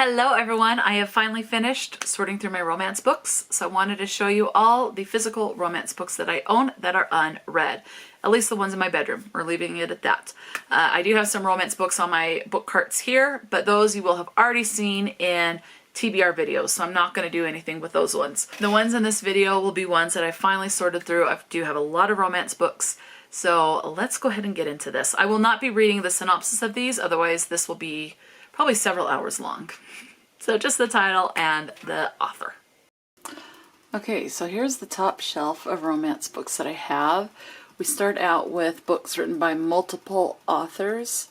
Hello everyone, I have finally finished sorting through my romance books, so I wanted to show you all the physical romance books that I own that are unread. At least the ones in my bedroom. We're leaving it at that. I do have some romance books on my book carts here, but those you will have already seen in TBR videos, so I'm not going to do anything with those ones. The ones in this video will be ones that I finally sorted through. I do have a lot of romance books, so let's go ahead and get into this. I will not be reading the synopsis of these, otherwise this will be probably several hours long. So just the title and the author. Okay, so here's the top shelf of romance books that I have. We start out with books written by multiple authors,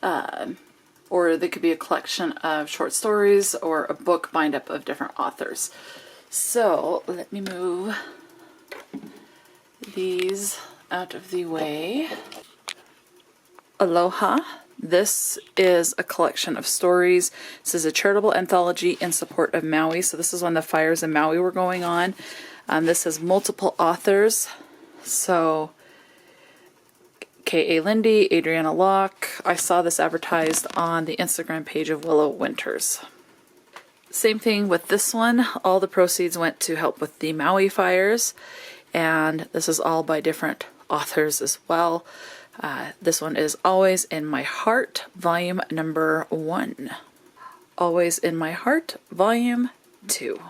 or they could be a collection of short stories or a book bind up of different authors. So let me move these out of the way. Aloha. This is a collection of stories. This is a charitable anthology in support of Maui. So this is when the fires in Maui were going on. This has multiple authors. So K.A. Lindy, Adriana Locke. I saw this advertised on the Instagram page of Willow Winters. Same thing with this one. All the proceeds went to help with the Maui fires. And this is all by different authors as well. This one is Always in My Heart, volume number 1. Always in My Heart, volume 2.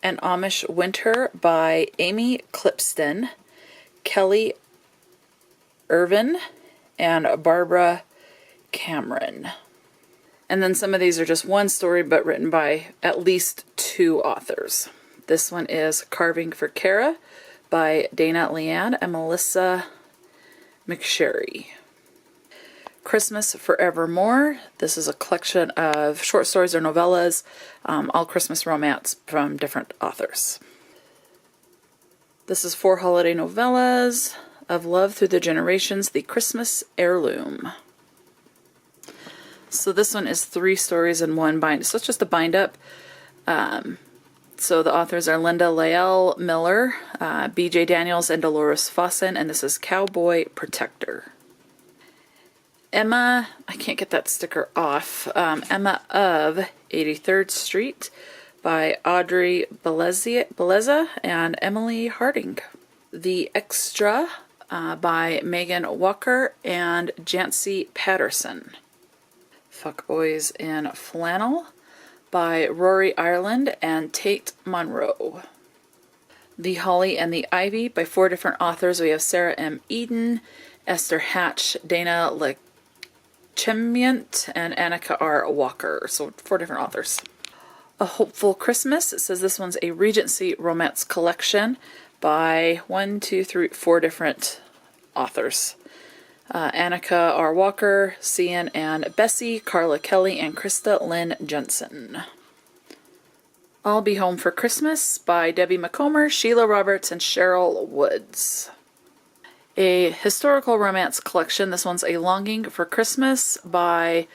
An Amish Winter by Amy Clipston, Kelly Irvin, and Barbara Cameron. And then some of these are just one story, but written by at least 2 authors. This one is Carving for Kara by Dana Leanne and Melissa McSherry. Christmas Forevermore. This is a collection of short stories or novellas, all Christmas romance from different authors. This is 4 holiday novellas of love through the generations, the Christmas heirloom. So this one is 3 stories in one bind. So it's just a bind up. So the authors are Linda Lael Miller, B.J. Daniels, and Dolores Fossen, and this is Cowboy Protector. Emma, I can't get that sticker off, Emma of 83rd Street by Audrey Beleza and Emily Harding. The Extra by Megan Walker and Jancy Patterson. Fuckboys in Flannel by Rory Ireland and Tate Monroe. The Holly and the Ivy by 4 different authors. We have Sarah M. Eden, Esther Hatch, Dana Lechemiant, and Annika R. Walker. So 4 different authors. A Hopeful Christmas. It says this one's a Regency romance collection by 4 different authors. Annika R. Walker, Cian and Bessie, Carla Kelly, and Krista Lynn Jensen. I'll Be Home for Christmas by Debbie McComber, Sheila Roberts, and Cheryl Woods. A historical romance collection. This one's A Longing for Christmas by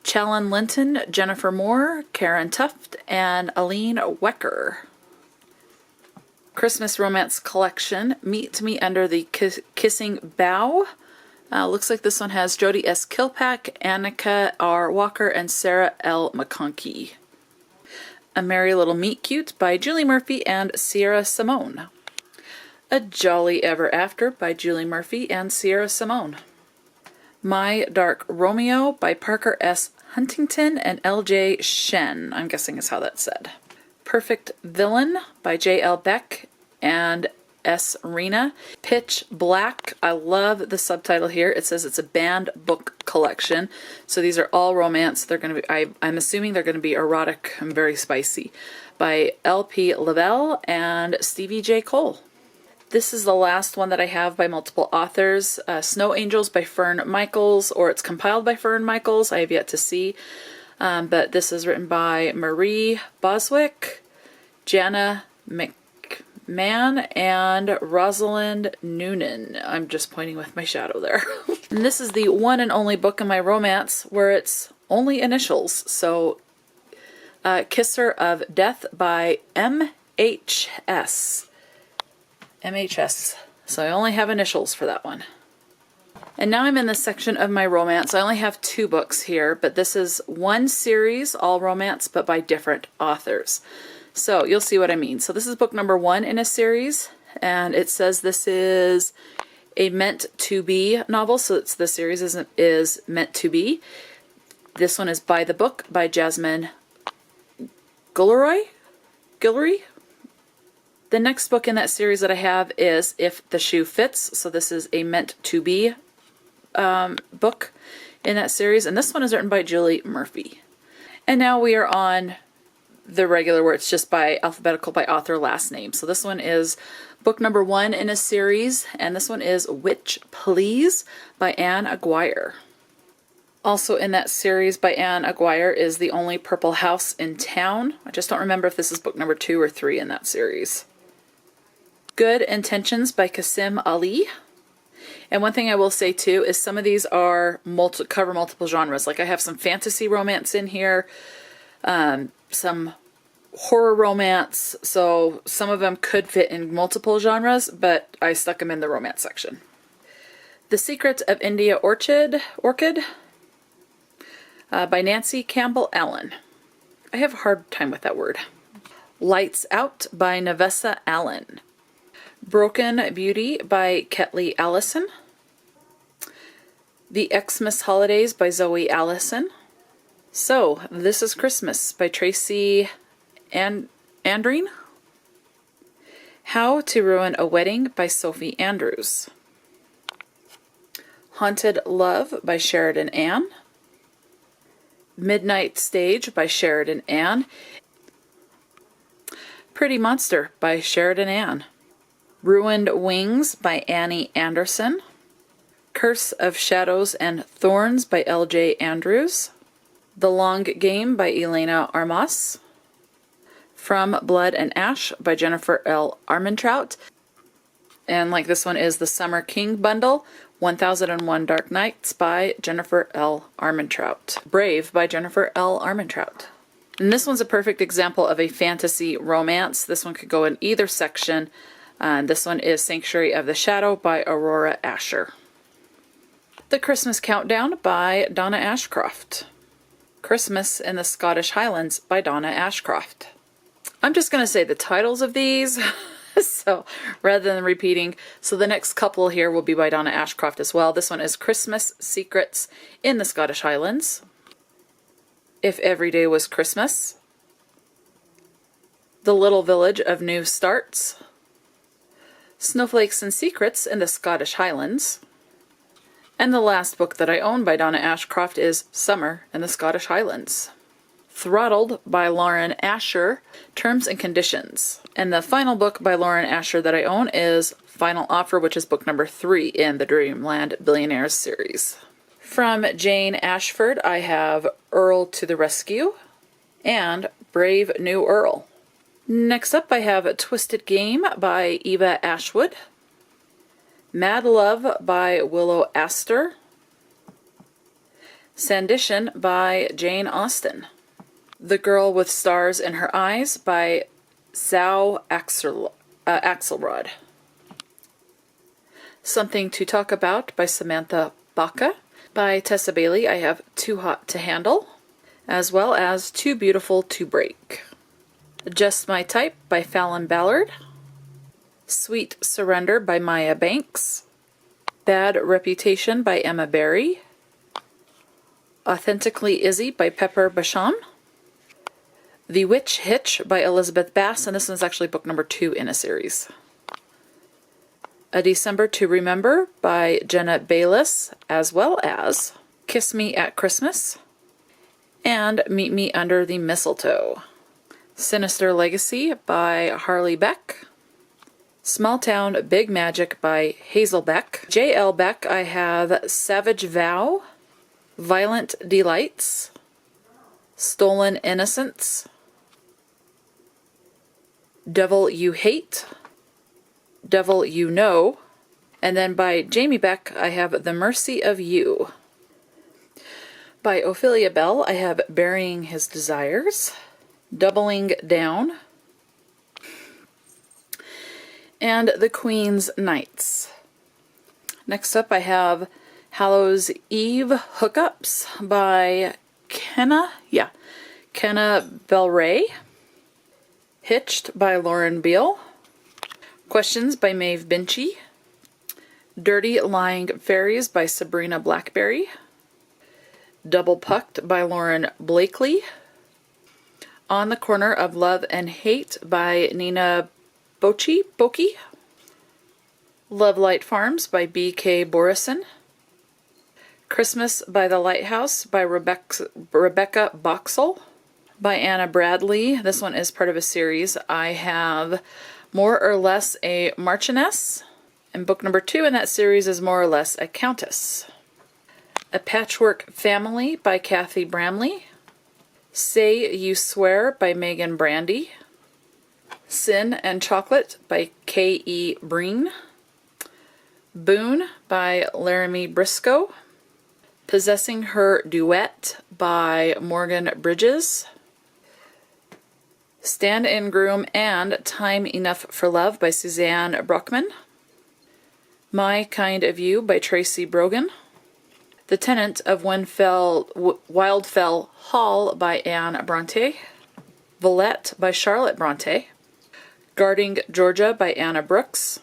Challen Linton, Jennifer Moore, Karen Tuft, and Aline Wecker. Christmas romance collection. Meet Me Under the Kissing Bough. Looks like this one has Jody S. Kilpack, Annika R. Walker, and Sarah L. McConkey. A Merry Little Meet Cute by Julie Murphy and Sierra Simone. A Jolly Ever After by Julie Murphy and Sierra Simone. My Dark Romeo by Parker S. Huntington and L.J. Shen, I'm guessing is how that's said. Perfect Villain by J.L. Beck and S. Rena. Pitch Black. I love the subtitle here. It says it's a banned book collection. So these are all romance. They're going to be, I'm assuming they're going to be erotic and very spicy. By L.P. Lavelle and Stevie J. Cole. This is the last one that I have by multiple authors. Snow Angels by Fern Michaels, or it's compiled by Fern Michaels. I have yet to see. But this is written by Marie Boswick, Jana McMahon, and Rosalind Noonan. I'm just pointing with my shadow there. And this is the one and only book in my romance where it's only initials. So Kisser of Death by MHS. So I only have initials for that one. And now I'm in the section of my romance. I only have 2 books here, but this is one series, all romance, but by different authors. So you'll see what I mean. So this is book number 1 in a series, and it says this is a meant to be novel. So it's the series is meant to be. This one is By the Book by Jasmine Guillory. The next book in that series that I have is If the Shoe Fits. So this is a meant to be book in that series, and this one is written by Julie Murphy. And now we are on the regular where it's just by alphabetical by author last name. So this one is book number 1 in a series, and this one is Witch Please by Anne Aguirre. Also in that series by Anne Aguirre is The Only Purple House in Town. I just don't remember if this is book number 2 or 3 in that series. Good Intentions by Qasim Ali. And one thing I will say too is some of these are cover multiple genres. Like I have some fantasy romance in here, some horror romance, so some of them could fit in multiple genres, but I stuck them in the romance section. The Secret of India Orchid by Nancy Campbell Allen. I have a hard time with that word. Lights Out by Navessa Allen. Broken Beauty by Ketley Allison. The Xmas Holidays by Zoe Allison. So, This is Christmas by Tracy Andreen. How to Ruin a Wedding by Sophie Andrews. Haunted Love by Sheridan Ann. Midnight Stage by Sheridan Ann. Pretty Monster by Sheridan Ann. Ruined Wings by Annie Anderson. Curse of Shadows and Thorns by L.J. Andrews. The Long Game by Elena Armas. From Blood and Ash by Jennifer L. Armentrout. And like this one is the Summer King bundle, 1001 Dark Nights by Jennifer L. Armentrout. Brave by Jennifer L. Armentrout. And this one's a perfect example of a fantasy romance. This one could go in either section. This one is Sanctuary of the Shadow by Aurora Asher. The Christmas Countdown by Donna Ashcroft. Christmas in the Scottish Highlands by Donna Ashcroft. I'm just going to say the titles of these, so rather than repeating. So the next couple here will be by Donna Ashcroft as well. This one is Christmas Secrets in the Scottish Highlands. If Every Day Was Christmas. The Little Village of New Starts. Snowflakes and Secrets in the Scottish Highlands. And the last book that I own by Donna Ashcroft is Summer in the Scottish Highlands. Throttled by Lauren Asher, Terms and Conditions. And the final book by Lauren Asher that I own is Final Offer, which is book number 3 in the Dreamland Billionaires series. From Jane Ashford, I have Earl to the Rescue and Brave New Earl. Next up, I have Twisted Game by Eva Ashwood. Mad Love by Willow Astor. Sandition by Jane Austen. The Girl with Stars in Her Eyes by Zhao Axelrod. Something to Talk About by Samantha Baca. By Tessa Bailey, I have Too Hot to Handle, as well as Too Beautiful to Break. Just My Type by Fallon Ballard. Sweet Surrender by Maya Banks. Bad Reputation by Emma Barry. Authentically Izzy by Pepper Basham. The Witch Hitch by Elizabeth Bass, and this one's actually book number 2 in a series. A December to Remember by Jenna Bayliss, as well as Kiss Me at Christmas and Meet Me Under the Mistletoe. Sinister Legacy by Harley Beck. Small Town Big Magic by Hazel Beck. J.L. Beck, I have Savage Vow, Violent Delights, Stolen Innocence, Devil You Hate, Devil You Know, and then by Jamie Beck, I have The Mercy of You. By Ophelia Bell, I have Burying His Desires, Doubling Down, and The Queen's Knights. Next up, I have Hallows Eve Hookups by Kenna Belray. Hitched by Lauren Beale. Questions by Maeve Binchy. Dirty Lying Fairies by Sabrina Blackberry. Double Pucked by Lauren Blakely. On the Corner of Love and Hate by Nina Boki. Love Light Farms by B.K. Borison. Christmas by the Lighthouse by Rebecca Boxall. By Anna Bradley. This one is part of a series. I have More or Less a Marchioness. And book number 2 in that series is More or Less a Countess. A Patchwork Family by Kathy Bramley. Say You Swear by Megan Brandy. Sin and Chocolate by K.E. Breen. Boone by Laramie Briscoe. Possessing Her Duet by Morgan Bridges. Stand-in Groom and Time Enough for Love by Suzanne Brockman. My Kind of You by Tracy Brogan. The Tenant of Wildfell Hall by Anne Bronte. Villette by Charlotte Bronte. Guarding Georgia by Anna Brooks.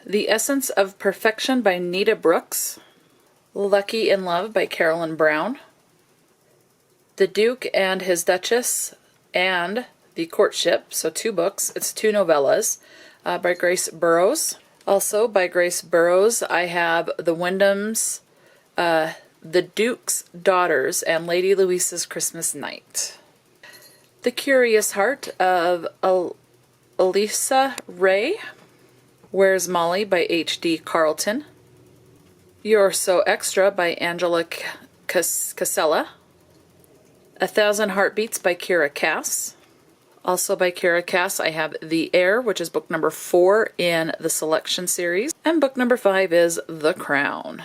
The Essence of Perfection by Nita Brooks. Lucky in Love by Carolyn Brown. The Duke and His Duchess and The Courtship, so 2 books. It's 2 novellas by Grace Burrows. Also by Grace Burrows, I have The Wyndhams, The Duke's Daughters, and Lady Louisa's Christmas Night. The Curious Heart of Elisa Ray. Where's Molly by H.D. Carlton. You're So Extra by Angela Casella. 1,000 Heartbeats by Kira Cass. Also by Kira Cass, I have The Heir, which is book number 4 in the Selection series. And book number 5 is The Crown.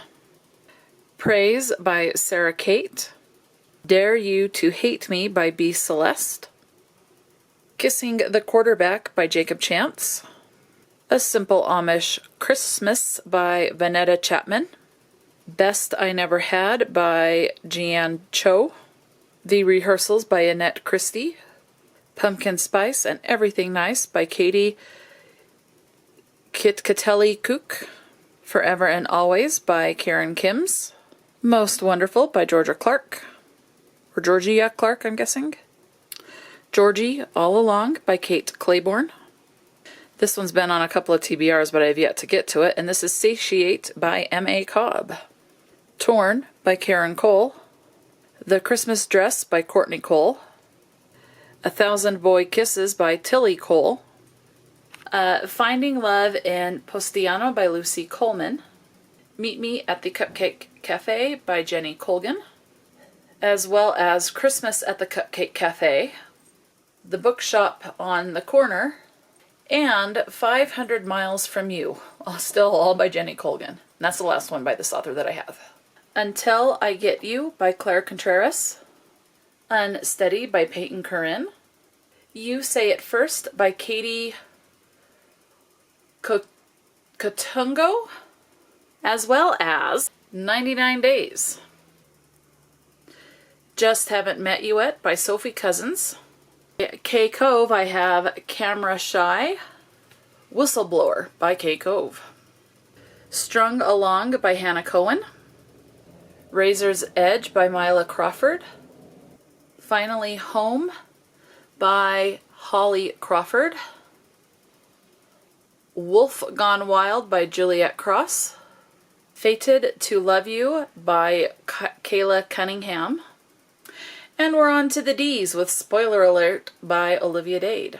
Praise by Sarah Kate. Dare You to Hate Me by B. Celeste. Kissing the Quarterback by Jacob Chance. A Simple Amish Christmas by Vanetta Chapman. Best I Never Had by Jeanne Cho. The Rehearsals by Annette Christie. Pumpkin Spice and Everything Nice by Katie Kitkatelli Cook. Forever and Always by Karen Kims. Most Wonderful by Georgia Clark. Or Georgia Clark, I'm guessing. Georgie All Along by Kate Claiborne. This one's been on a couple of TBRs, but I have yet to get to it. And this is Satiate by M.A. Cobb. Torn by Karen Cole. The Christmas Dress by Courtney Cole. 1,000 Boy Kisses by Tilly Cole. Finding Love in Postiano by Lucy Coleman. Meet Me at the Cupcake Cafe by Jenny Colgan. As well as Christmas at the Cupcake Cafe. The Bookshop on the Corner. And 500 Miles from You. Still all by Jenny Colgan. And that's the last one by this author that I have. Until I Get You by Claire Contreras. Unsteady by Peyton Curran. You Say It First by Katie Kotungo. As well as 99 Days. Just Haven't Met You Yet by Sophie Cousins. K Cove, I have Camera Shy. Whistleblower by K Cove. Strung Along by Hannah Cohen. Razor's Edge by Mila Crawford. Finally Home by Holly Crawford. Wolf Gone Wild by Juliet Cross. Fated to Love You by Kayla Cunningham. And we're on to the D's with Spoiler Alert by Olivia Dade.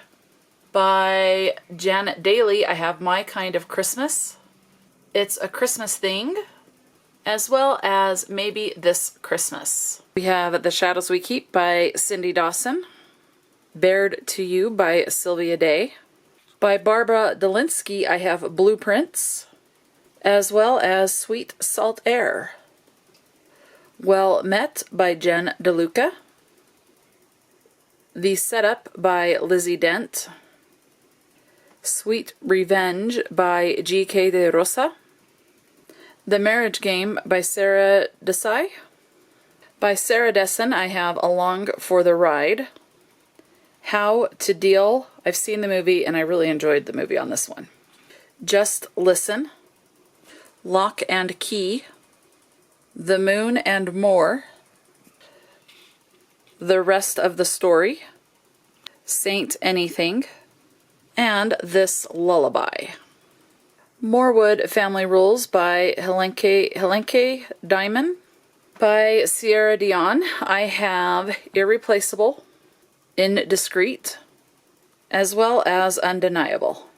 By Janet Daly, I have My Kind of Christmas. It's a Christmas Thing. As well as Maybe This Christmas. We have The Shadows We Keep by Cindy Dawson. Bared to You by Sylvia Day. By Barbara Delinsky, I have Blueprints. As well as Sweet Salt Air. Well Met by Jen DeLuca. The Setup by Lizzie Dent. Sweet Revenge by G.K. De Rosa. The Marriage Game by Sarah Desai. By Sarah Dessen, I have Along for the Ride. How to Deal. I've seen the movie and I really enjoyed the movie on this one. Just Listen. Lock and Key. The Moon and More. The Rest of the Story. Saint Anything. And This Lullaby. Morewood Family Rules by Helenke Diamond. By Sierra Dion, I have Irreplaceable, Indiscreet, as well as Undeniable.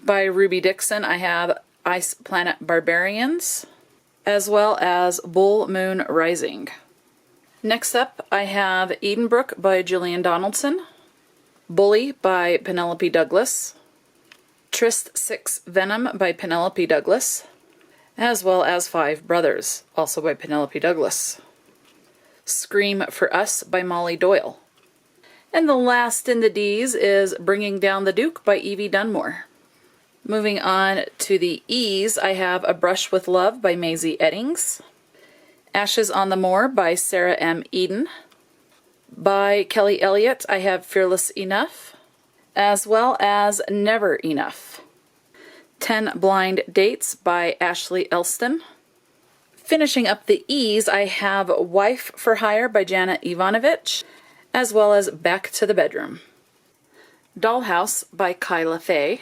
By Ruby Dixon, I have Ice Planet Barbarians, as well as Bull Moon Rising. Next up, I have Edenbrook by Gillian Donaldson, Bully by Penelope Douglas, Tryst 6 Venom by Penelope Douglas, as well as Five Brothers, also by Penelope Douglas. Scream for Us by Molly Doyle. And the last in the D's is Bringing Down the Duke by Evie Dunmore. Moving on to the E's, I have A Brush with Love by Maisie Eddings, Ashes on the Moor by Sarah M. Eden. By Kelly Elliott, I have Fearless Enough, as well as Never Enough. 10 Blind Dates by Ashley Elston. Finishing up the E's, I have Wife for Hire by Janet Ivanovich, as well as Back to the Bedroom. Dollhouse by Kyla Faye.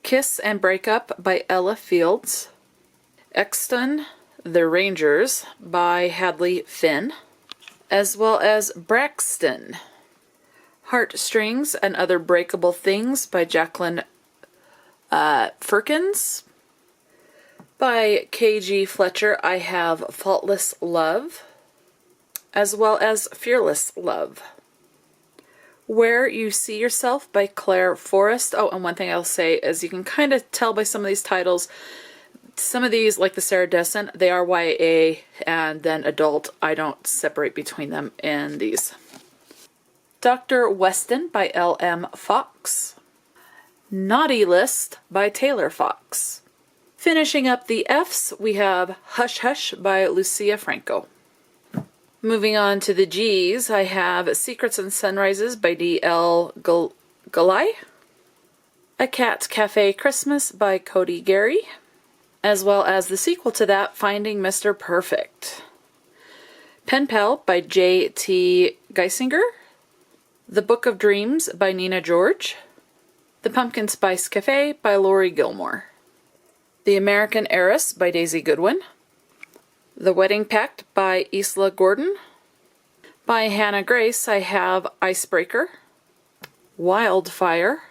Kiss and Breakup by Ella Fields. Exton, The Rangers by Hadley Finn, as well as Braxton. Heartstrings and Other Breakable Things by Jacqueline Firkins. By K.G. Fletcher, I have Faultless Love, as well as Fearless Love. Where You See Yourself by Claire Forrest. Oh, and one thing I'll say is you can kind of tell by some of these titles, some of these, like the Sarah Dessen, they are YA and then adult. I don't separate between them in these. Dr. Weston by L.M. Fox. Naughty List by Taylor Fox. Finishing up the F's, we have Hush Hush by Lucia Franco. Moving on to the G's, I have Secrets and Sunrises by D.L. Galai. A Cat Cafe Christmas by Cody Gary, as well as the sequel to that, Finding Mr. Perfect. Pen Pal by J.T. Geisinger. The Book of Dreams by Nina George. The Pumpkin Spice Cafe by Lori Gilmore. The American Heiress by Daisy Goodwin. The Wedding Pact by Isla Gordon. By Hannah Grace, I have Icebreaker, Wildfire,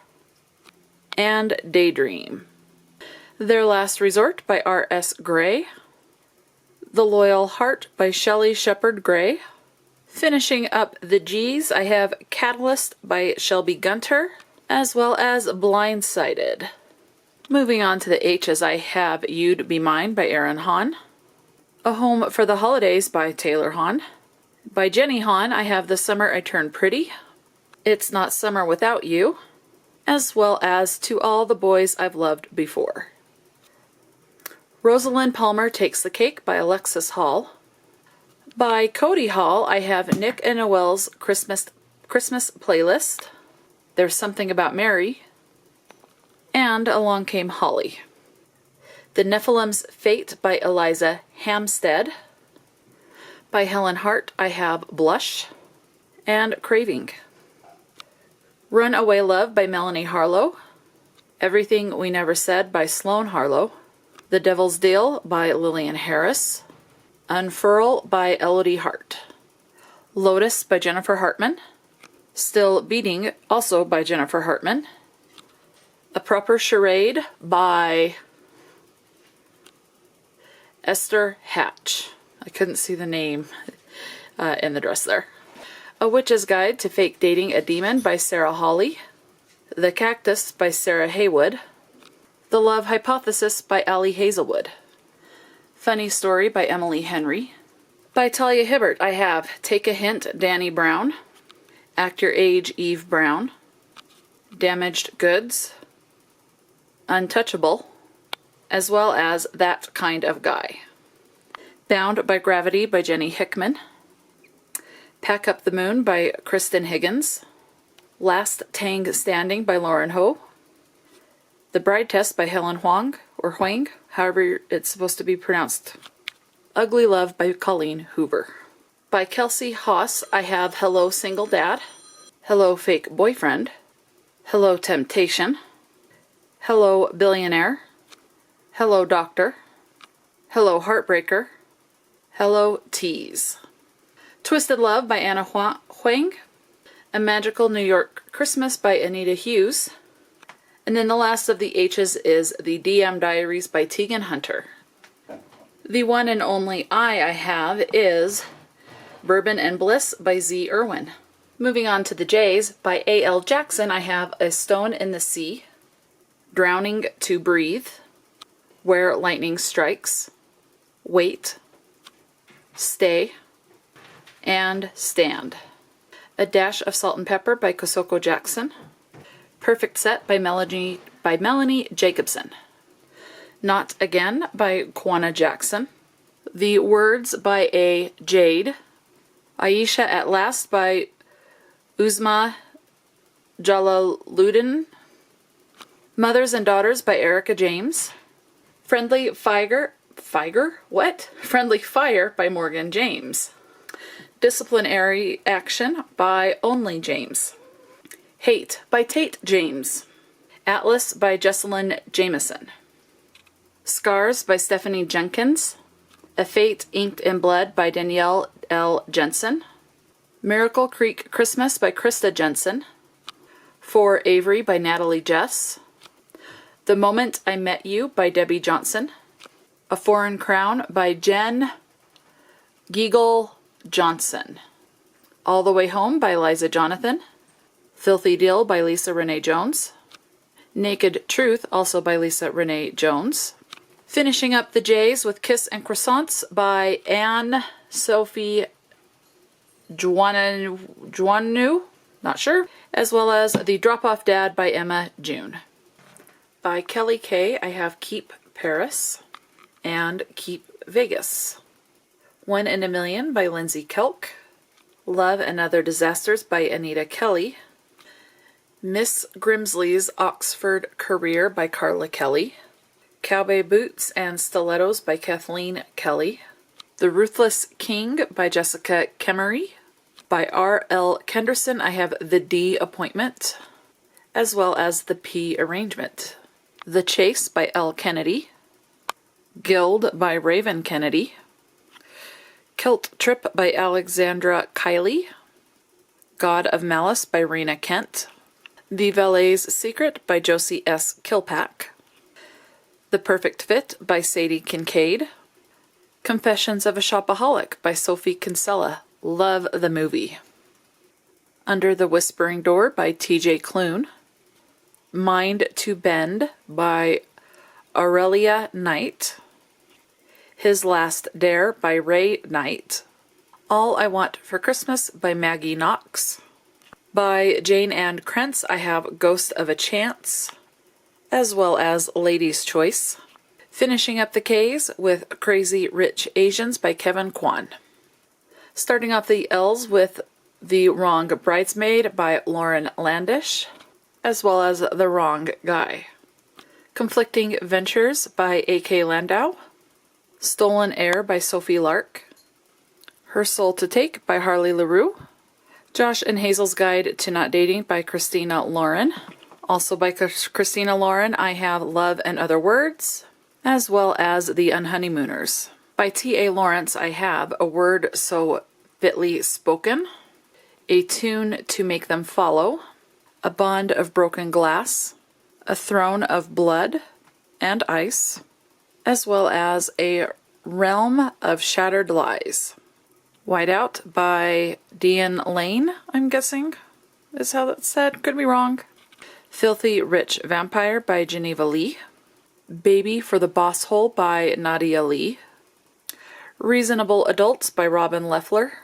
and Daydream. Their Last Resort by R.S. Gray. The Loyal Heart by Shelley Shepard Gray. Finishing up the G's, I have Catalyst by Shelby Gunter, as well as Blindsided. Moving on to the H's, I have You'd Be Mine by Erin Hahn. A Home for the Holidays by Taylor Hahn. By Jenny Hahn, I have The Summer I Turned Pretty, It's Not Summer Without You, as well as To All the Boys I've Loved Before. Rosalind Palmer Takes the Cake by Alexis Hall. By Cody Hall, I have Nick and Noelle's Christmas Playlist, There's Something About Mary, and Along Came Holly. The Nephilim's Fate by Eliza Hampstead. By Helen Hart, I have Blush and Craving. Runaway Love by Melanie Harlow. Everything We Never Said by Sloane Harlow. The Devil's Deal by Lillian Harris. Unfurl by Elodie Hart. Lotus by Jennifer Hartman. Still Beating, also by Jennifer Hartman. A Proper Charade by Esther Hatch. I couldn't see the name in the dress there. A Witch's Guide to Fake Dating a Demon by Sarah Hawley. The Cactus by Sarah Haywood. The Love Hypothesis by Allie Hazelwood. Funny Story by Emily Henry. By Talia Hibbert, I have Take a Hint, Danny Brown. Act Your Age, Eve Brown. Damaged Goods. Untouchable. as well as That Kind of Guy. Bound by Gravity by Jenny Hickman. Pack Up the Moon by Kristen Higgins. Last Tang Standing by Lauren Ho. The Bride Test by Helen Huang, or Huang, however it's supposed to be pronounced. Ugly Love by Colleen Hoover. By Kelsey Haas, I have Hello Single Dad, Hello Fake Boyfriend, Hello Temptation, Hello Billionaire, Hello Doctor, Hello Heartbreaker, Hello Tease. Twisted Love by Anna Huang, A Magical New York Christmas by Anita Hughes, and then the last of the H's is The DM Diaries by Tegan Hunter. The one and only I have is Bourbon and Bliss by Z. Irwin. Moving on to the J's, by A.L. Jackson, I have A Stone in the Sea, Drowning to Breathe, Where Lightning Strikes, Wait, Stay, and Stand. A Dash of Salt and Pepper by Kosoko Jackson. Perfect Set by Melanie Jacobson. Not Again by Kwana Jackson. The Words by A. Jade. Aisha at Last by Uzma Jalaluddin. Mothers and Daughters by Erica James. Friendly Fire by Morgan James. Disciplinary Action by Only James. Hate by Tate James. Atlas by Jessalyn Jameson. Scars by Stephanie Jenkins. A Fate Inked in Blood by Danielle L. Jensen. Miracle Creek Christmas by Krista Jensen. For Avery by Natalie Jess. The Moment I Met You by Debbie Johnson. A Foreign Crown by Jen Giegel Johnson. All the Way Home by Liza Jonathan. Filthy Deal by Lisa Renee Jones. Naked Truth, also by Lisa Renee Jones. Finishing up the J's with Kiss and Croissants by Anne Sophie Joannou, not sure, as well as The Drop-Off Dad by Emma June. By Kelly Kay, I have Keep Paris and Keep Vegas. 1 in a Million by Lindsay Kelk. Love and Other Disasters by Anita Kelly. Miss Grimsley's Oxford Career by Carla Kelly. Cowboy Boots and Stilettos by Kathleen Kelly. The Ruthless King by Jessica Kemery. By R.L. Kenderson, I have The D Appointment, as well as The P Arrangement. The Chase by L. Kennedy. Guild by Raven Kennedy. Kilt Trip by Alexandra Kiley. God of Malice by Rena Kent. The Valet's Secret by Josie S. Kilpack. The Perfect Fit by Sadie Kincaid. Confessions of a Shopaholic by Sophie Kinsella. Love the movie. Under the Whispering Door by T.J. Klune. Mind to Bend by Aurelia Knight. His Last Dare by Ray Knight. All I Want for Christmas by Maggie Knox. By Jane Ann Krentz, I have Ghost of a Chance, as well as Lady's Choice. Finishing up the K's with Crazy Rich Asians by Kevin Kwan. Starting off the L's with The Wrong Bridesmaid by Lauren Landish, as well as The Wrong Guy. Conflicting Ventures by A.K. Landau. Stolen Air by Sophie Lark. Her Soul to Take by Harley LaRue. Josh and Hazel's Guide to Not Dating by Christina Lauren. Also by Christina Lauren, I have Love and Other Words, as well as The Unhoneymooners. By T.A. Lawrence, I have A Word So Fitly Spoken, A Tune to Make Them Follow, A Bond of Broken Glass, A Throne of Blood and Ice, as well as A Realm of Shattered Lies. Whiteout by Dean Lane, I'm guessing is how that's said. Could be wrong. Filthy Rich Vampire by Geneva Lee. Baby for the Boss Hole by Nadia Lee. Reasonable Adults by Robin Leffler.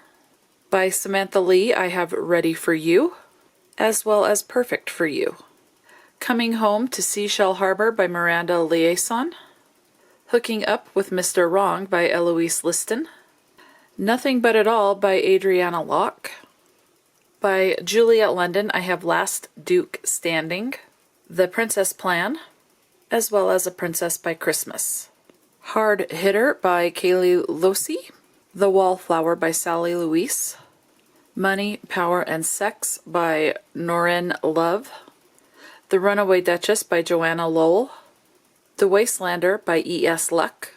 By Samantha Lee, I have Ready for You, as well as Perfect for You. Coming Home to Seashell Harbor by Miranda Liaison. Hooking Up with Mr. Wrong by Eloise Liston. Nothing But It All by Adriana Locke. By Juliet London, I have Last Duke Standing, The Princess Plan, as well as A Princess by Christmas. Hard Hitter by Kaylee Losey. The Wallflower by Sally Louise. Money, Power, and Sex by Norrin Love. The Runaway Duchess by Joanna Lowell. The Wastelander by E.S. Luck.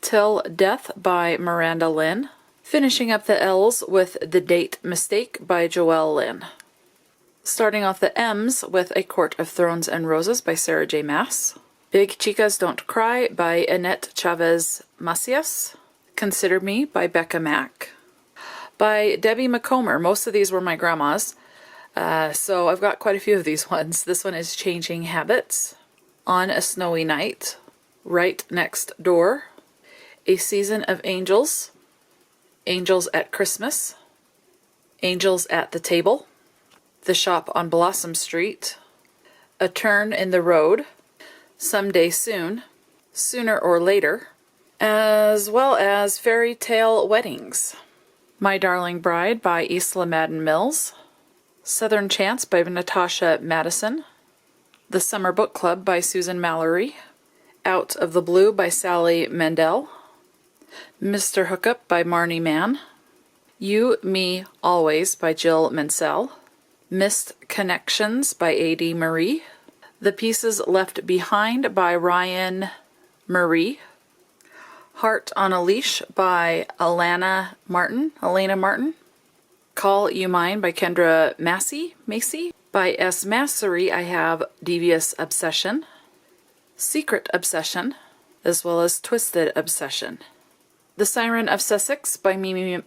Till Death by Miranda Lynn. Finishing up the L's with The Date Mistake by Joelle Lynn. Starting off the M's with A Court of Thorns and Roses by Sarah J. Maas. Big Chicas Don't Cry by Annette Chavez Macias. Consider Me by Becca Mack. By Debbie McComber. Most of these were my grandma's, so I've got quite a few of these ones. This one is Changing Habits. On a Snowy Night. Right Next Door. A Season of Angels. Angels at Christmas. Angels at the Table. The Shop on Blossom Street. A Turn in the Road. Someday Soon. Sooner or Later. As well as Fairy Tale Weddings. My Darling Bride by Isla Madden Mills. Southern Chance by Natasha Madison. The Summer Book Club by Susan Mallory. Out of the Blue by Sally Mendel. Mr. Hookup by Marnie Mann. You, Me, Always by Jill Mansell. Missed Connections by A.D. Marie. The Pieces Left Behind by Ryan Marie. Heart on a Leash by Elena Martin. Call You Mine by Kendra Massey. By S. Massery, I have Devious Obsession. Secret Obsession, as well as Twisted Obsession. The Siren of Sussex by Mimi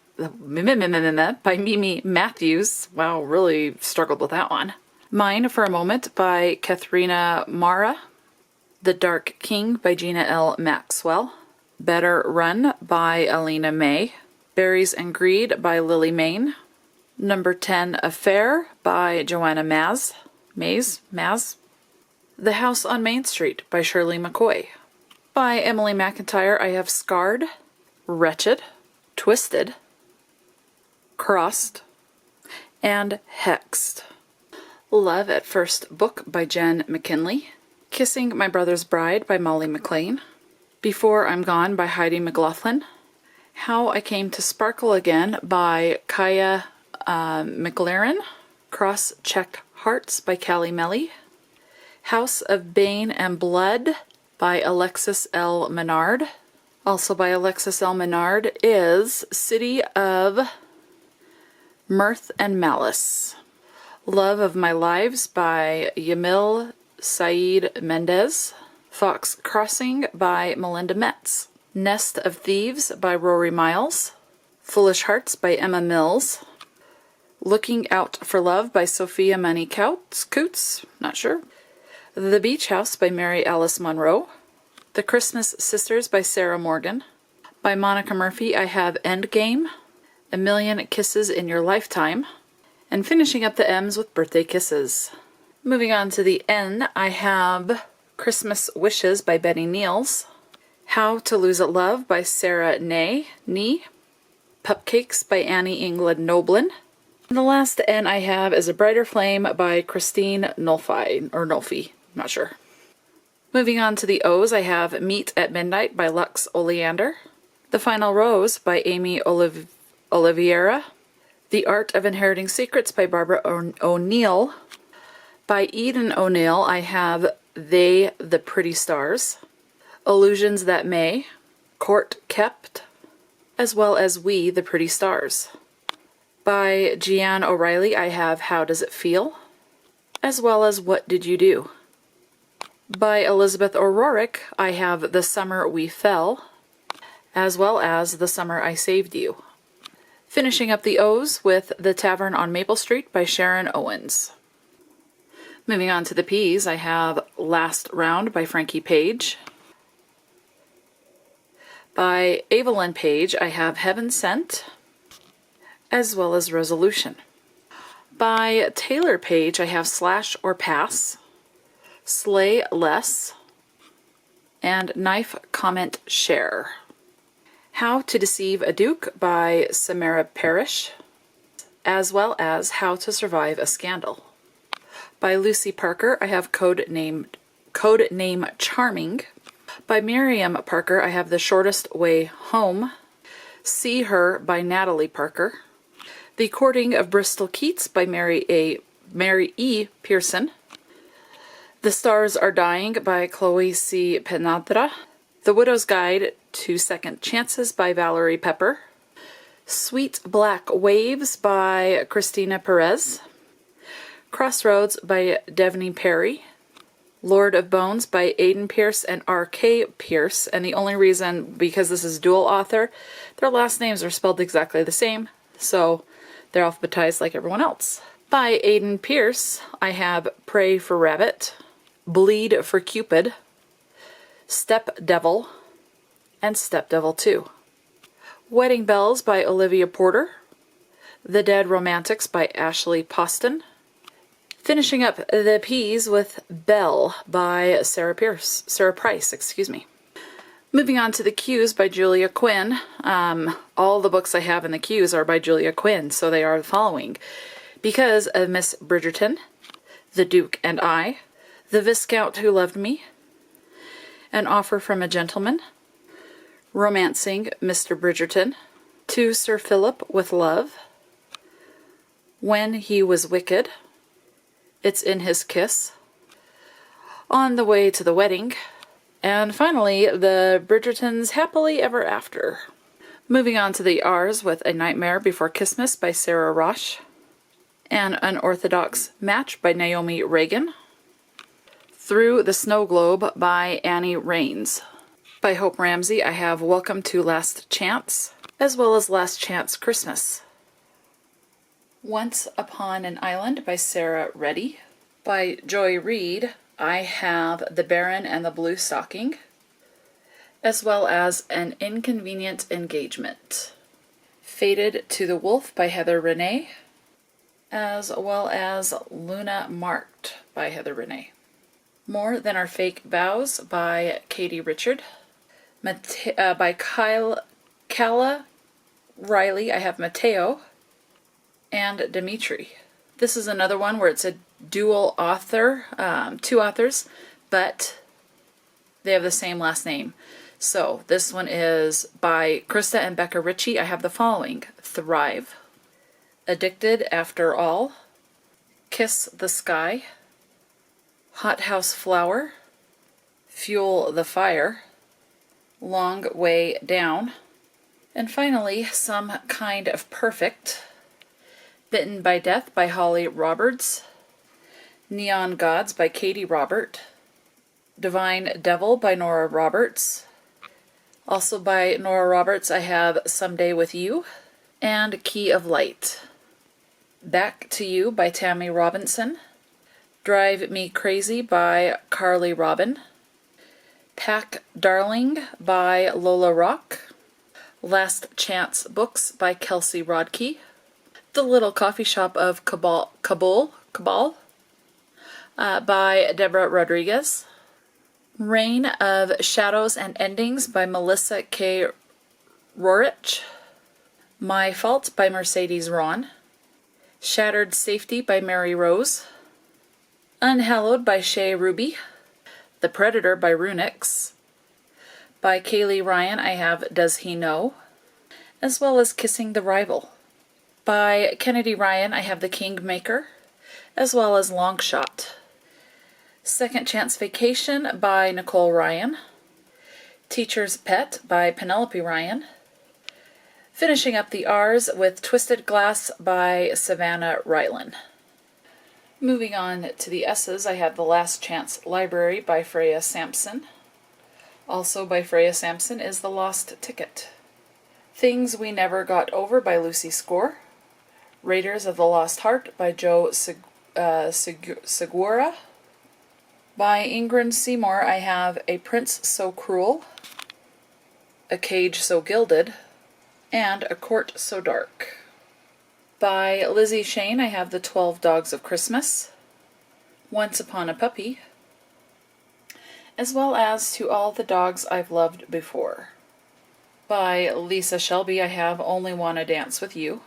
Matthews. Wow, really struggled with that one. Mine for a Moment by Katharina Mara. The Dark King by Gina L. Maxwell. Better Run by Alina May. Berries and Greed by Lily Main. Number 10 Affair by Joanna Maz. The House on Main Street by Shirley McCoy. By Emily McIntyre, I have Scarred, Wretched, Twisted, Crossed, and Hexed. Love at First Book by Jen McKinley. Kissing My Brother's Bride by Molly McLean. Before I'm Gone by Heidi McLaughlin. How I Came to Sparkle Again by Kaya McLaren. Cross-Checked Hearts by Callie Melly. House of Bane and Blood by Alexis L. Menard. Also by Alexis L. Menard is City of Mirth and Malice. Love of My Lives by Yamil Saeed Mendez. Fox Crossing by Melinda Metz. Nest of Thieves by Rory Miles. Foolish Hearts by Emma Mills. Looking Out for Love by Sophia Money Coots, not sure. The Beach House by Mary Alice Monroe. The Christmas Sisters by Sarah Morgan. By Monica Murphy, I have Endgame. A Million Kisses in Your Lifetime. And finishing up the M's with Birthday Kisses. Moving on to the N, I have Christmas Wishes by Betty Niels. How to Lose a Love by Sarah Nee. Pupcakes by Annie England Noblin. And the last N I have is A Brighter Flame by Christine Nolfi, not sure. Moving on to the O's, I have Meet at Midnight by Lux Oleander. The Final Rose by Amy Oliveira. The Art of Inheriting Secrets by Barbara O'Neill. By Eden O'Neill, I have They, the Pretty Stars. Illusions That May. Court Kept. As well as We, the Pretty Stars. By Jeanne O'Reilly, I have How Does It Feel? As well as What Did You Do? By Elizabeth O'Rourke, I have The Summer We Fell, as well as The Summer I Saved You. Finishing up the O's with The Tavern on Maple Street by Sharon Owens. Moving on to the P's, I have Last Round by Frankie Page. By Evelyn Page, I have Heaven Sent, as well as Resolution. By Taylor Page, I have Slash or Pass, Slay Less, and Knife, Comment, Share. How to Deceive a Duke by Samara Parrish, as well as How to Survive a Scandal. By Lucy Parker, I have Codename Charming. By Miriam Parker, I have The Shortest Way Home. See Her by Natalie Parker. The Courting of Bristol Keats by Mary E. Pearson. The Stars Are Dying by Chloe C. Penadra. The Widow's Guide to Second Chances by Valerie Pepper. Sweet Black Waves by Christina Perez. Crossroads by Devney Perry. Lord of Bones by Aidan Pierce and R.K. Pierce. And the only reason, because this is dual author, their last names are spelled exactly the same, so they're alphabetized like everyone else. By Aidan Pierce, I have Pray for Rabbit, Bleed for Cupid, Step Devil, and Step Devil 2. Wedding Bells by Olivia Porter. The Dead Romantics by Ashley Poston. Finishing up the P's with Belle by Sarah Price. Moving on to the Q's by Julia Quinn. All the books I have in the Q's are by Julia Quinn, so they are the following: Because of Miss Bridgerton, The Duke and I, The Viscount Who Loved Me, An Offer from a Gentleman, Romancing Mr. Bridgerton, To Sir Philip with Love, When He Was Wicked, It's in His Kiss, On the Way to the Wedding, and finally, The Bridgertons' Happily Ever After. Moving on to the R's with A Nightmare Before Christmas by Sarah Roche, An Unorthodox Match by Naomi Reagan, Through the Snow Globe by Annie Raines. By Hope Ramsey, I have Welcome to Last Chance, as well as Last Chance Christmas. Once Upon an Island by Sarah Reddy. By Joy Reid, I have The Baron and the Blue Stocking, as well as An Inconvenient Engagement. Fated to the Wolf by Heather Renee, as well as Luna Marked by Heather Renee. More Than Our Fake Vows by Katie Richard. By Calla Riley, I have Mateo and Dimitri. This is another one where it's a dual author, two authors, but they have the same last name. So this one is by Krista and Becca Ritchie. I have the following: Thrive, Addicted After All, Kiss the Sky, Hothouse Flower, Fuel the Fire, Long Way Down, and finally Some Kind of Perfect. Bitten by Death by Holly Roberts, Neon Gods by Katie Robert, Divine Devil by Nora Roberts. Also by Nora Roberts, I have Someday with You and Key of Light. Back to You by Tammy Robinson, Drive Me Crazy by Carly Robin, Pack Darling by Lola Rock, Last Chance Books by Kelsey Rodkey, The Little Coffee Shop of Kabul by Deborah Rodriguez, Reign of Shadows and Endings by Melissa K. Rorich, My Fault by Mercedes Ron, Shattered Safety by Mary Rose, Unhallowed by Shay Ruby, The Predator by Runix. By Kaylee Ryan, I have Does He Know, as well as Kissing the Rival. By Kennedy Ryan, I have The Kingmaker, as well as Long Shot. Second Chance Vacation by Nicole Ryan, Teacher's Pet by Penelope Ryan, finishing up the R's with Twisted Glass by Savannah Rylan. Moving on to the S's, I have The Last Chance Library by Freya Sampson. Also by Freya Sampson is The Lost Ticket. Things We Never Got Over by Lucy Score. Raiders of the Lost Heart by Joe Segura. By Ingrid Seymour, I have A Prince So Cruel, A Cage So Gilded, and A Court So Dark. By Lizzie Shane, I have The 12 Dogs of Christmas, Once Upon a Puppy, as well as To All the Dogs I've Loved Before. By Lisa Shelby, I have Only Wanna Dance With You.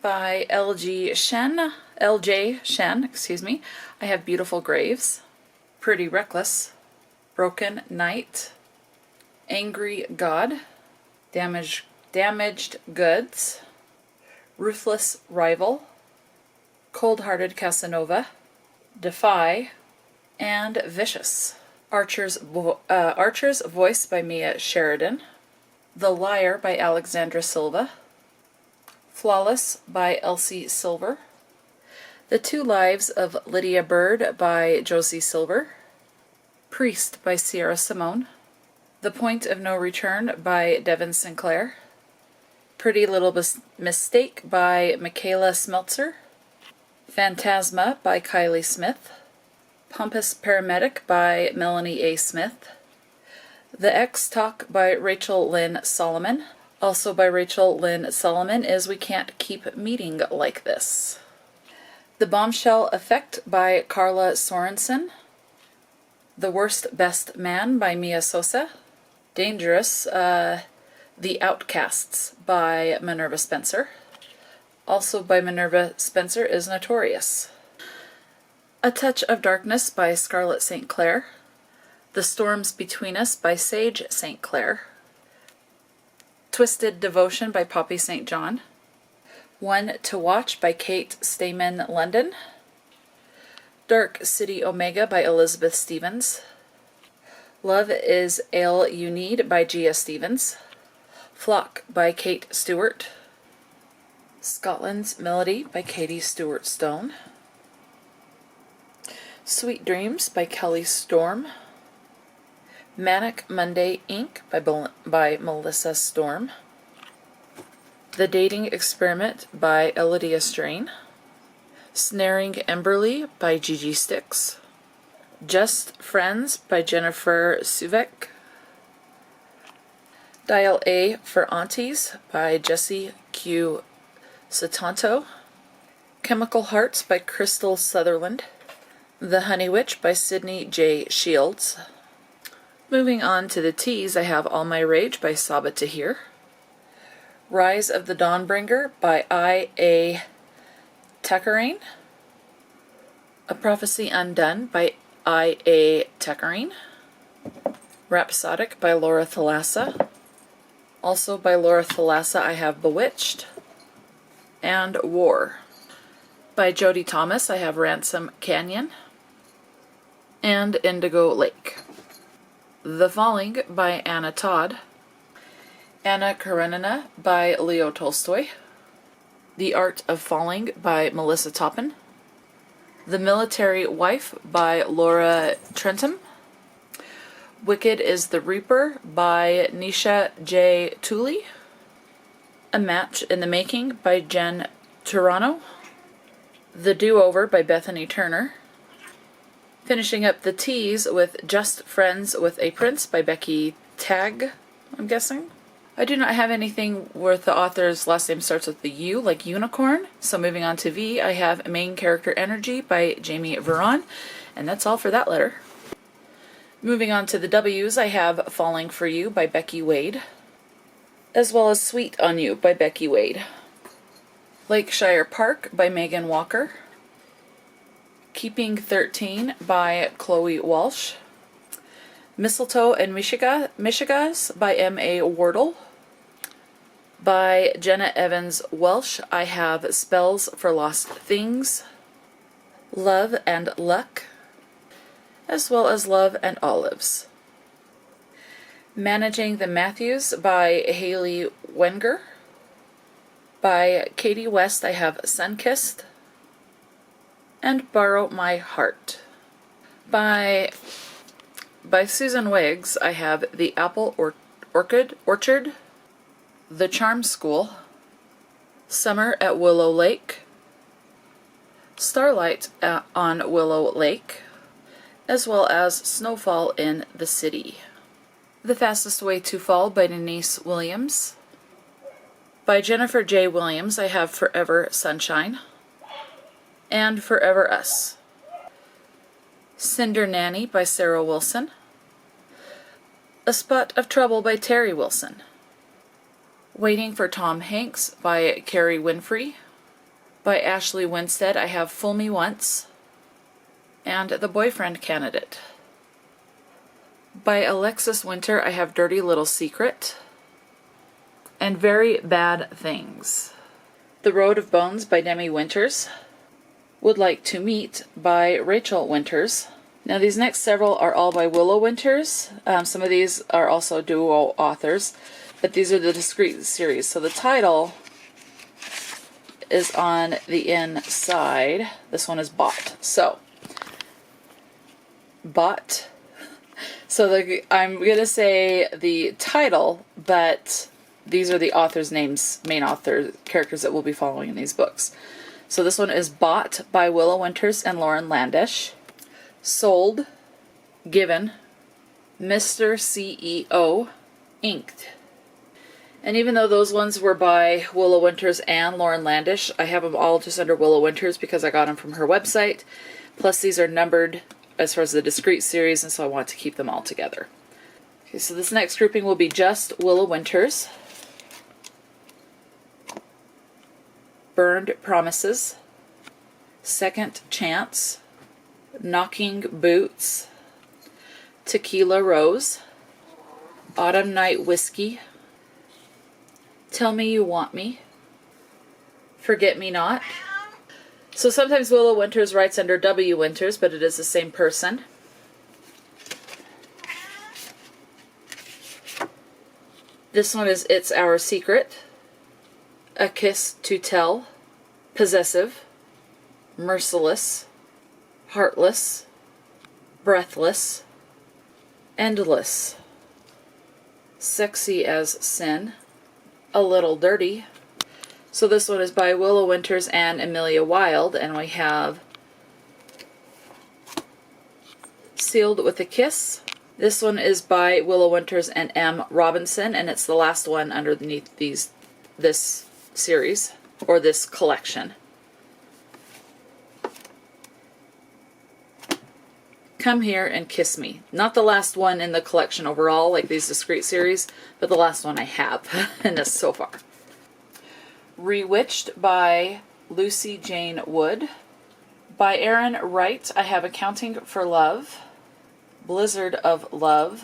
By LJ Shen, I have Beautiful Graves, Pretty Reckless, Broken Night, Angry God, Damaged Goods, Ruthless Rival, Cold-Hearted Casanova, Defy, and Vicious. Archer's Voice by Mia Sheridan, The Liar by Alexandra Silva, Flawless by Elsie Silver, The Two Lives of Lydia Bird by Josie Silver, Priest by Sierra Simone, The Point of No Return by Devin Sinclair, Pretty Little Mistake by Michaela Smeltzer, Phantasma by Kylie Smith, Pompous Paramedic by Melanie A. Smith, The X Talk by Rachel Lynn Solomon. Also by Rachel Lynn Solomon is We Can't Keep Meeting Like This. The Bombshell Effect by Carla Sorensen, The Worst Best Man by Mia Sosa, Dangerous, The Outcasts by Minerva Spencer. Also by Minerva Spencer is Notorious. A Touch of Darkness by Scarlett St. Clair, The Storms Between Us by Sage St. Clair, Twisted Devotion by Poppy St. John, One to Watch by Kate Stamen London, Dark City Omega by Elizabeth Stevens, Love is Ale You Need by Gia Stevens, Flock by Kate Stewart, Scotland's Melody by Katie Stewart Stone, Sweet Dreams by Kelly Storm, Manic Monday Inc. by Melissa Storm, The Dating Experiment by Elydia Strain, Snaring Emberly by Gigi Sticks, Just Friends by Jennifer Suvek, Dial A for Aunties by Jessie Q. Satanto, Chemical Hearts by Crystal Sutherland, The Honey Witch by Sydney J. Shields. Moving on to the T's, I have All My Rage by Saba Tahir, Rise of the Dawnbringer by I.A. Tekarain, A Prophecy Undone by I.A. Tekarain, Rhapsodic by Laura Thalassa. Also by Laura Thalassa I have Bewitched, and War. By Jodie Thomas I have Ransom Canyon, and Indigo Lake. The Falling by Anna Todd, Anna Karenina by Leo Tolstoy, The Art of Falling by Melissa Toppin, The Military Wife by Laura Trentham, Wicked is the Reaper by Nisha J. Tooley, A Match in the Making by Jen Turano, The Do-Over by Bethany Turner, finishing up the T's with Just Friends with a Prince by Becky Tagg, I'm guessing. I do not have anything where the author's last name starts with the U, like unicorn. So moving on to V, I have Main Character Energy by Jamie Veron, and that's all for that letter. Moving on to the W's, I have Falling for You by Becky Wade, as well as Sweet on You by Becky Wade. Lakeshire Park by Megan Walker, Keeping 13 by Chloe Walsh, Mistletoe and Michigas by M.A. Wardle. By Jenna Evans Welsh, I have Spells for Lost Things, Love and Luck, as well as Love and Olives. Managing the Matthews by Haley Wenger. By Katie West, I have Sunkissed, and Borrow My Heart. By Susan Wiggs, I have The Apple Orchard, The Charm School, Summer at Willow Lake, Starlight on Willow Lake, as well as Snowfall in the City. The Fastest Way to Fall by Denise Williams. By Jennifer J. Williams, I have Forever Sunshine and Forever Us. Cinder Nanny by Sarah Wilson, A Spot of Trouble by Terry Wilson. Waiting for Tom Hanks by Carrie Winfrey. By Ashley Winstead, I have Fool Me Once. And The Boyfriend Candidate. By Alexis Winter, I have Dirty Little Secret. And Very Bad Things. The Road of Bones by Demi Winters. Would Like to Meet by Rachel Winters. Now these next several are all by Willow Winters. Some of these are also duo authors, but these are the discrete series. So the title is on the inside. This one is Bought. So, Bought. So I'm going to say the title, but these are the authors' names, main author characters that we'll be following in these books. So this one is Bought by Willow Winters and Lauren Landish. Sold, Given, Mr. CEO, Inked. And even though those ones were by Willow Winters and Lauren Landish, I have them all just under Willow Winters because I got them from her website. Plus these are numbered as far as the discrete series, and so I want to keep them all together. Okay, so this next grouping will be just Willow Winters. Burned Promises, Second Chance, Knocking Boots, Tequila Rose, Autumn Night Whiskey, Tell Me You Want Me, Forget Me Not. So sometimes Willow Winters writes under W. Winters, but it is the same person. This one is It's Our Secret, A Kiss to Tell, Possessive, Merciless, Heartless, Breathless, Endless, Sexy as Sin, A Little Dirty. So this one is by Willow Winters and Amelia Wilde, and we have Sealed with a Kiss. This one is by Willow Winters and M. Robinson, and it's the last one underneath this series, or this collection. Come Here and Kiss Me. Not the last one in the collection overall, like these discrete series, but the last one I have in this so far. Rewitched by Lucy Jane Wood. By Erin Wright, I have Accounting for Love, Blizzard of Love,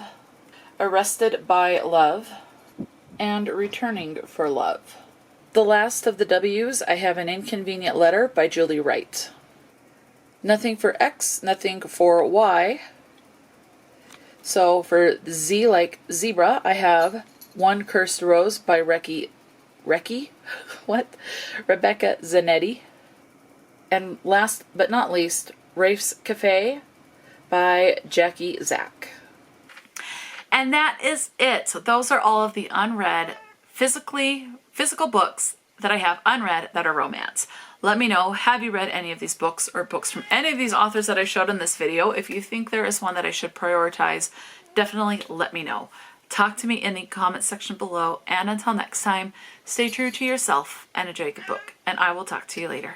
Arrested by Love, and Returning for Love. The last of the W's, I have An Inconvenient Letter by Julie Wright. Nothing for X, Nothing for Y. So for Z like zebra, I have One Cursed Rose by Rebecca Zanetti. And last but not least, Rafe's Cafe by Jackie Zack. And that is it. So those are all of the unread physical books that I have unread that are romance. Let me know, have you read any of these books or books from any of these authors that I showed in this video? If you think there is one that I should prioritize, definitely let me know. Talk to me in the comment section below, and until next time, stay true to yourself and enjoy a good book, and I will talk to you later.